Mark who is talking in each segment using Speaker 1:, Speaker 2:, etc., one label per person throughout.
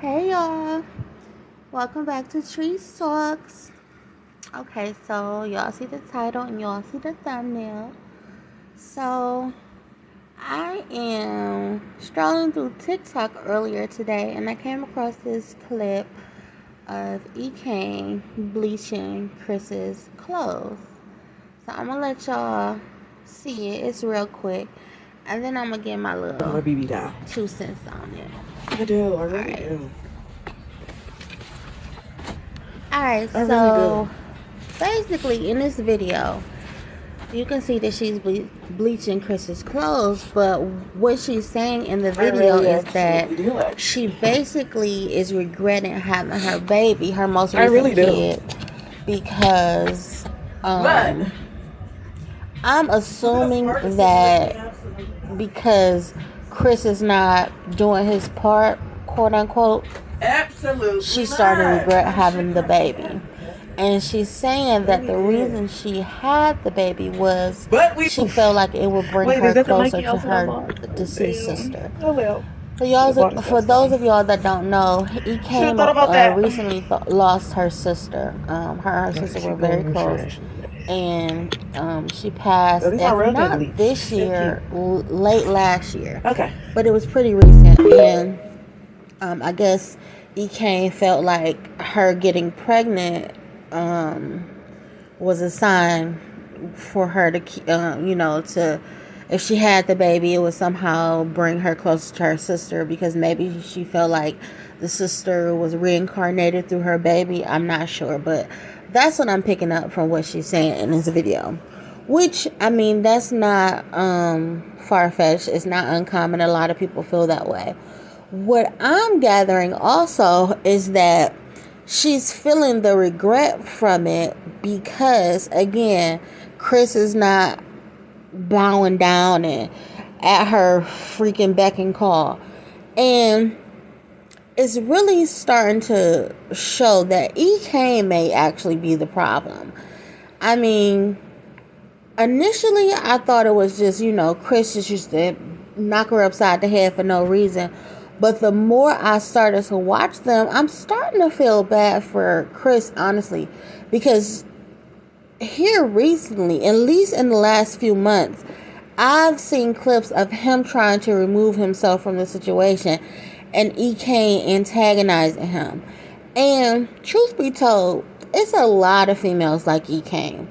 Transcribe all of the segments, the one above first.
Speaker 1: Hey y'all, welcome back to Trees Talks. Okay, so y'all see the title and y'all see the thumbnail. So I am strolling through TikTok earlier today and I came across this clip of Ekane bleaching Chris's clothes. So I'm gonna let y'all see it. It's real quick. And then I'm gonna get my little
Speaker 2: BB down.
Speaker 1: 2 cents on it.
Speaker 2: I do, I really do.
Speaker 1: Alright, so basically in this video, you can see that she's bleaching Chris's clothes, but what she's saying in the video is that she basically is regretting having her baby, her most recent kid, because I'm assuming that because Chris is not doing his part, quote unquote, she started to regret having the baby. And she's saying that the reason she had the baby was she felt like it would bring her closer to her deceased sister. So for those of y'all that don't know, Ekane recently lost her sister. Her and her sister were very close. And she passed, if not this year, late last year.
Speaker 2: Okay.
Speaker 1: But it was pretty recent. And I guess Ekane felt like her getting pregnant was a sign for her to, to, if she had the baby, it would somehow bring her closer to her sister, because maybe she felt like the sister was reincarnated through her baby. I'm not sure, but that's what I'm picking up from what she's saying in this video. Which, I mean, that's not far-fetched. It's not uncommon. A lot of people feel that way. What I'm gathering also is that she's feeling the regret from it because, again, Chris is not bowing down and at her freaking beck and call. And it's really starting to show that Ekane may actually be the problem. I mean, initially I thought it was just, Chris just used to knock her upside the head for no reason. But the more I started to watch them, I'm starting to feel bad for Chris, honestly. Because here recently, at least in the last few months, I've seen clips of him trying to remove himself from the situation and Ekane antagonizing him. And truth be told, it's a lot of females like Ekane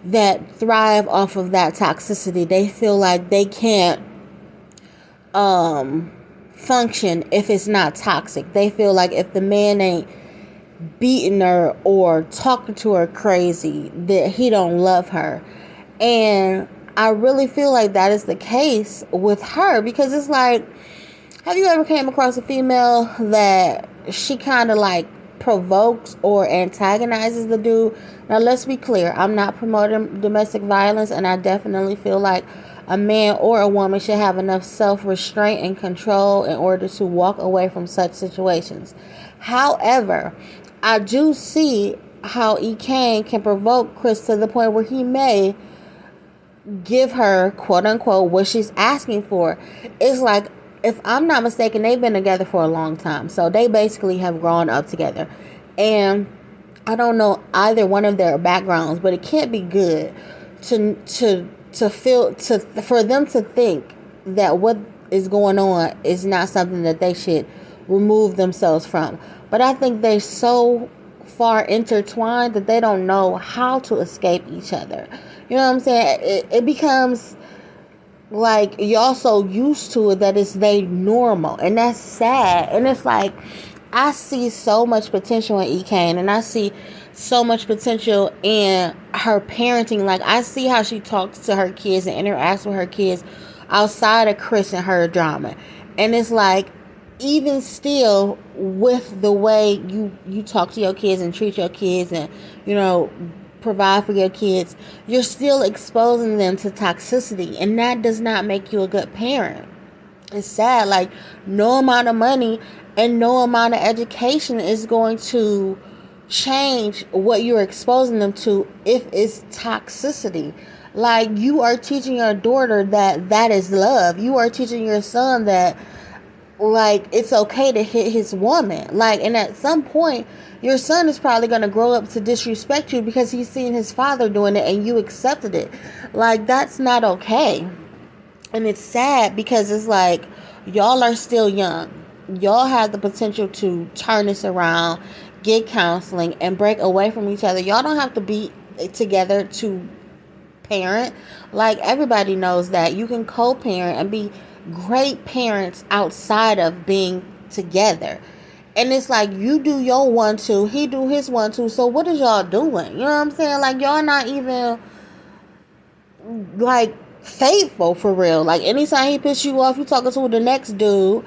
Speaker 1: that thrive off of that toxicity. They feel like they can't function if it's not toxic. They feel like if the man ain't beating her or talking to her crazy, that he don't love her. And I really feel like that is the case with her, because it's like, have you ever came across a female that she kind of like provokes or antagonizes the dude? Now let's be clear, I'm not promoting domestic violence, and I definitely feel like a man or a woman should have enough self-restraint and control in order to walk away from such situations. However, I do see how Ekane can provoke Chris to the point where he may give her, quote unquote, what she's asking for. It's like, if I'm not mistaken, they've been together for a long time. So they basically have grown up together. And I don't know either one of their backgrounds, but it can't be good for them to think that what is going on is not something that they should remove themselves from. But I think they're so far intertwined that they don't know how to escape each other. You know what I'm saying? It becomes like y'all so used to it that it's they normal, and that's sad. And it's like, I see so much potential in Ekane, and I see so much potential in her parenting. Like, I see how she talks to her kids and interacts with her kids outside of Chris and her drama. And it's like, even still, with the way you talk to your kids and treat your kids and, provide for your kids, you're still exposing them to toxicity, and that does not make you a good parent. It's sad. Like, no amount of money and no amount of education is going to change what you're exposing them to if it's toxicity. Like, you are teaching your daughter that is love. You are teaching your son that like it's okay to hit his woman. Like, and at some point, your son is probably gonna grow up to disrespect you because he's seen his father doing it and you accepted it. Like, that's not okay. And it's sad because it's like y'all are still young. Y'all have the potential to turn this around, get counseling, and break away from each other. Y'all don't have to be together to parent. Like, everybody knows that you can co-parent and be great parents outside of being together. And it's like you do your 1-2, he do his 1-2. So what is y'all doing? You know what I'm saying? Like, y'all not even like faithful for real. Like, anytime he piss you off, you talking to the next dude.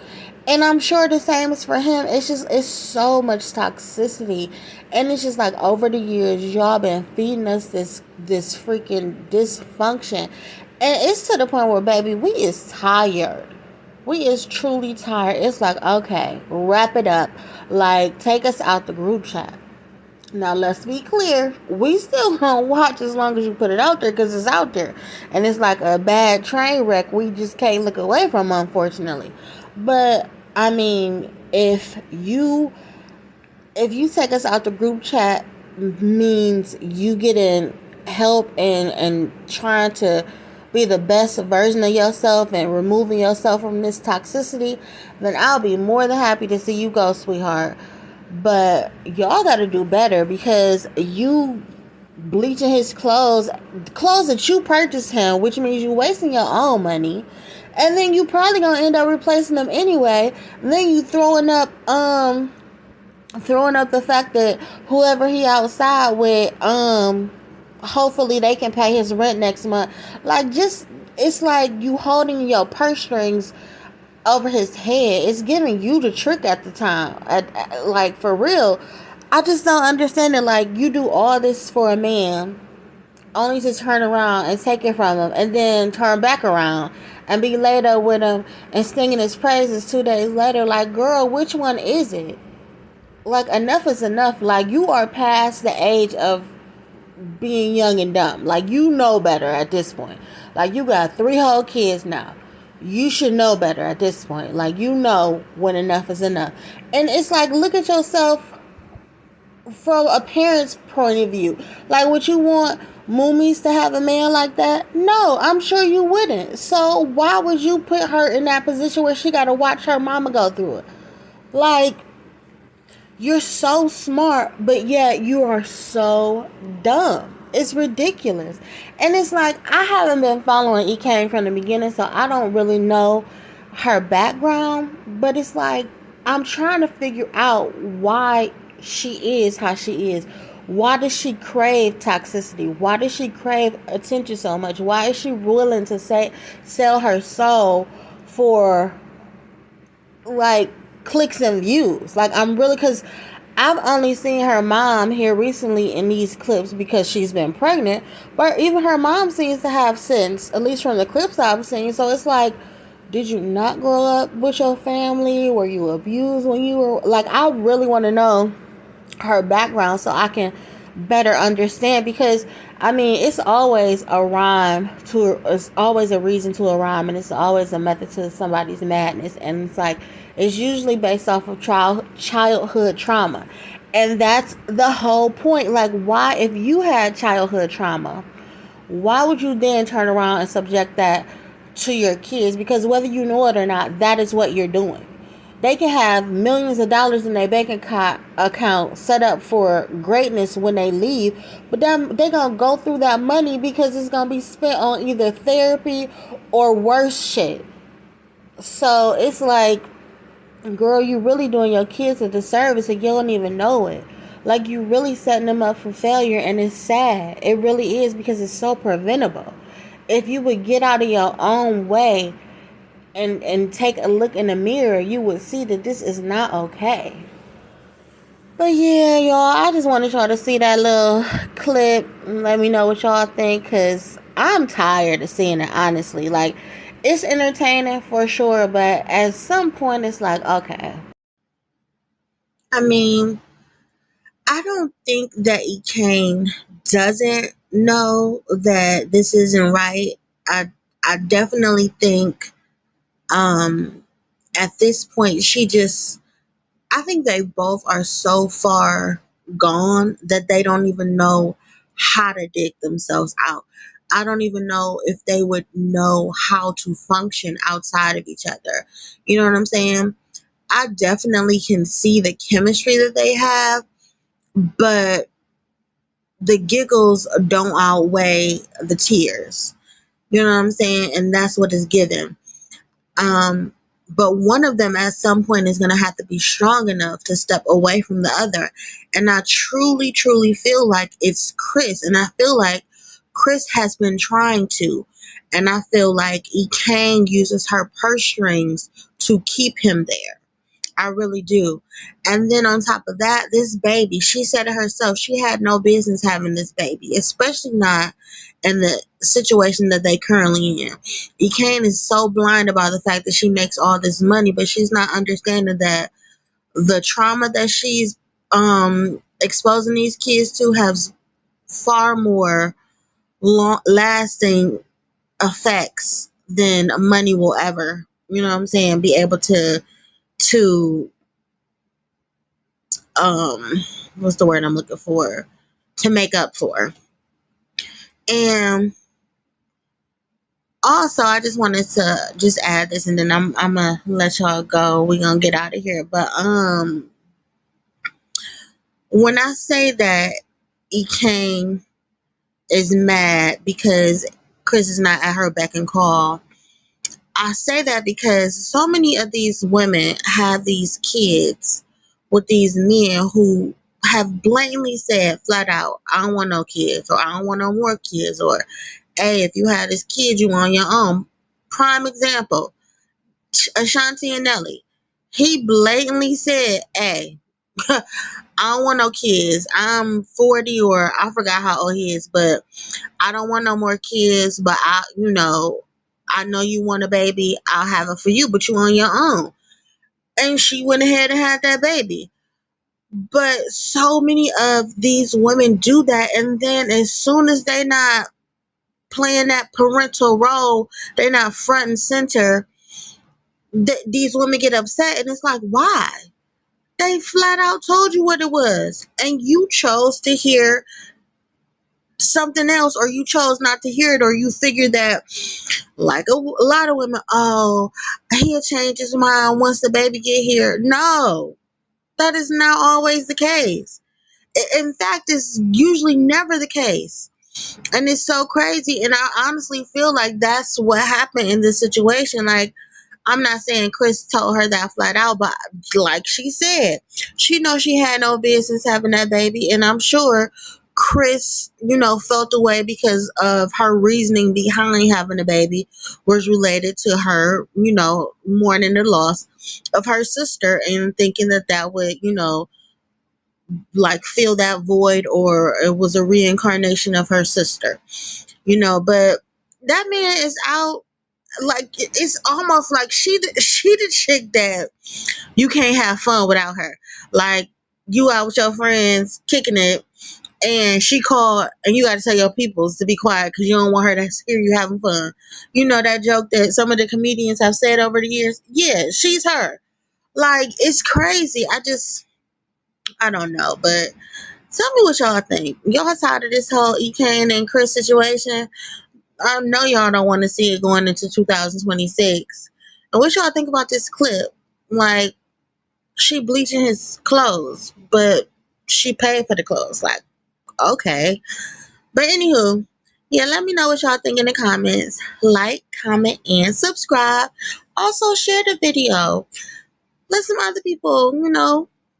Speaker 1: And I'm sure the same is for him. It's just, it's so much toxicity. And it's just like over the years, y'all been feeding us this freaking dysfunction. And it's to the point where, baby, we is tired. We is truly tired. It's like, okay, wrap it up. Like, take us out the group chat. Now, let's be clear. We still gonna watch as long as you put it out there, because it's out there. And it's like a bad train wreck we just can't look away from, unfortunately. But, I mean, if you take us out the group chat, means you getting help and trying to be the best version of yourself and removing yourself from this toxicity, then I'll be more than happy to see you go, sweetheart. But y'all gotta do better, because you bleaching his clothes that you purchased him, which means you wasting your own money. And then you probably gonna end up replacing them anyway. And then you throwing up the fact that whoever he outside with, hopefully they can pay his rent next month. Like, just, it's like you holding your purse strings over his head. It's giving you the trick at the time. Like, for real, I just don't understand it. Like, you do all this for a man, only to turn around and take it from him, and then turn back around and be laid up with him and singing his praises 2 days later. Like, girl, which one is it? Like, enough is enough. Like, you are past the age of being young and dumb. Like, you know better at this point. Like, you got 3 whole kids now. You should know better at this point. Like, you know when enough is enough. And it's like, look at yourself from a parent's point of view. Like, would you want Moomies to have a man like that? No, I'm sure you wouldn't. So why would you put her in that position where she got to watch her mama go through it? Like, you're so smart, but yet you are so dumb. It's ridiculous. And it's like, I haven't been following Ekane from the beginning, so I don't really know her background. But it's like, I'm trying to figure out why she is how she is. Why does she crave toxicity? Why does she crave attention so much? Why is she willing to sell her soul for, like, clicks and views? Like, I'm really, because I've only seen her mom here recently in these clips because she's been pregnant, but even her mom seems to have sense, at least from the clips I've seen. So it's like, did you not grow up with your family? Were you abused when you were, like, I really want to know her background so I can better understand, because I mean, it's always it's always a reason to a rhyme, and it's always a method to somebody's madness. And it's like, it's usually based off of childhood trauma. And that's the whole point. Like, why, if you had childhood trauma, why would you then turn around and subject that to your kids? Because whether you know it or not, that is what you're doing. They can have millions of dollars in their bank account set up for greatness when they leave, but then they're going to go through that money because it's going to be spent on either therapy or worse shit. So it's like, girl, you really doing your kids a disservice and you don't even know it. Like, you really setting them up for failure, and it's sad. It really is, because it's so preventable. If you would get out of your own way and take a look in the mirror, you would see that this is not okay. But yeah, y'all, I just wanted y'all to see that little clip and let me know what y'all think, because I'm tired of seeing it, honestly. Like, it's entertaining for sure, but at some point it's like, okay. I mean, I don't think that Ekane doesn't know that this isn't right. I definitely think, um At this point, I think they both are so far gone that they don't even know how to dig themselves out. I don't even know if they would know how to function outside of each other. You know what I'm saying? I definitely can see the chemistry that they have, but the giggles don't outweigh the tears. You know what I'm saying? And that's what is given. Um, but one of them at some point is going to have to be strong enough to step away from the other. And I truly, truly feel like it's Chris. And I feel like Chris has been trying to. And I feel like Ekane uses her purse strings to keep him there. I really do. And then on top of that, this baby, she said it herself, she had no business having this baby, especially not in the situation that they currently in. Ekane is so blind about the fact that she makes all this money, but she's not understanding that the trauma that she's exposing these kids to has far more lasting effects than money will ever, you know what I'm saying, be able to um what's the word I'm looking for, to make up for. And also I just wanted to just add this, and then I'm gonna let y'all go. We're gonna get out of here. But when I say that Ekane is mad because Chris is not at her beck and call, I say that because so many of these women have these kids with these men who have blatantly said flat out, I don't want no kids, or I don't want no more kids, or hey, if you have this kid, you on your own. Prime example, Ashanti and Nelly. He blatantly said, hey, I don't want no kids. I'm 40, or I forgot how old he is, but I don't want no more kids, but I know you want a baby. I'll have it for you, but you on your own. And she went ahead and had that baby. But so many of these women do that, and then as soon as they not playing that parental role, they're not front and center. These women get upset, and it's like, why? They flat out told you what it was, and you chose to hear something else, or you chose not to hear it, or you figured that, like a lot of women, oh, he'll change his mind once the baby get here. No, that is not always the case. In fact, it's usually never the case. And it's so crazy. And I honestly feel like that's what happened in this situation. Like, I'm not saying Chris told her that flat out, but like she said, she knows she had no business having that baby. And I'm sure Chris, felt the way because of her reasoning behind having a baby was related to her, mourning the loss of her sister and thinking that that would, like fill that void, or it was a reincarnation of her sister, but that man is out. Like, it's almost like she the chick that you can't have fun without her. Like, you out with your friends kicking it, and she called, and you got to tell your peoples to be quiet because you don't want her to hear you having fun. You know that joke that some of the comedians have said over the years? Yeah, she's her. Like, it's crazy. I don't know, but tell me what y'all think. Y'all tired of this whole Ekane and Chris situation? I know y'all don't want to see it going into 2026. And what y'all think about this clip? Like, she bleaching his clothes, but she paid for the clothes. Like, okay. But anywho, yeah, let me know what y'all think in the comments. Like, comment, and subscribe. Also, share the video. Let some other people,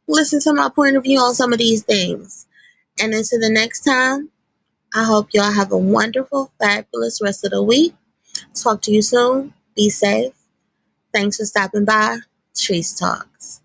Speaker 1: listen to my point of view on some of these things. And until the next time, I hope y'all have a wonderful, fabulous rest of the week. Talk to you soon. Be safe. Thanks for stopping by. Trees Talks.